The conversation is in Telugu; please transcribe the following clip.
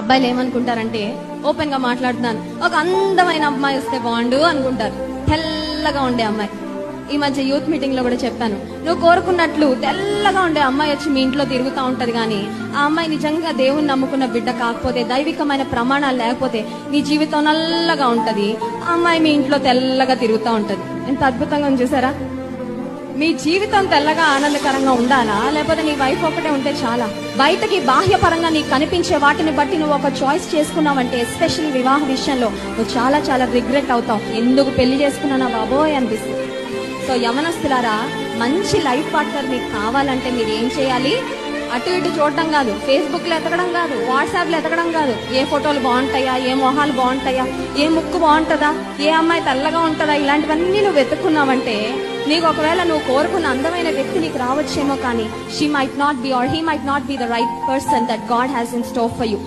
అబ్బాయిలు ఏమనుకుంటారంటే, ఓపెన్ గా మాట్లాడుతున్నాను, ఒక అందమైన అమ్మాయి వస్తే బాగుండు అనుకుంటారు. తెల్లగా ఉండే అమ్మాయి. ఈ మధ్య యూత్ మీటింగ్ లో కూడా చెప్పాను, నువ్వు కోరుకున్నట్లు తెల్లగా ఉండే అమ్మాయి వచ్చి మీ ఇంట్లో తిరుగుతూ ఉంటది, కానీ ఆ అమ్మాయి నిజంగా దేవుని నమ్ముకున్న బిడ్డ కాకపోతే, దైవికమైన ప్రమాణాలు లేకపోతే నీ జీవితం నల్లగా ఉంటది. ఆ అమ్మాయి మీ ఇంట్లో తెల్లగా తిరుగుతూ ఉంటది. ఎంత అద్భుతంగా ఉంది చూసారా? మీ జీవితం తెల్లగా ఆనందకరంగా ఉండాలా, లేకపోతే నీ వైఫ్ ఒకటే ఉంటే చాలా? బయటకి బాహ్యపరంగా నీకు కనిపించే వాటిని బట్టి నువ్వు ఒక చాయిస్ చేసుకున్నావంటే, ఎస్పెషల్లీ వివాహ విషయంలో నువ్వు చాలా చాలా రిగ్రెట్ అవుతావు. ఎందుకు పెళ్లి చేసుకున్నానా బాబోయ్ అనిపిస్తుంది. సో యవనస్తులారా, మంచి లైఫ్ పార్ట్నర్ మీకు కావాలంటే మీరు ఏం చేయాలి? అటు ఇటు చూడటం కాదు, ఫేస్బుక్ లో ఎతకడం కాదు, వాట్సాప్ లో ఎతకడం కాదు, ఏ ఫోటోలు బాగుంటాయా, ఏ మొహాలు బాగుంటాయా, ఏ ముక్కు బాగుంటుందా, ఏ అమ్మాయి తెల్లగా ఉంటుందా, ఇలాంటివన్నీ నువ్వు వెతుక్కున్నావంటే నీకు ఒకవేళ నువ్వు కోరుకున్న అందమైన వ్యక్తి నీకు రావచ్చేమో, కానీ she might not be or he might not be the right person that God has in store for you.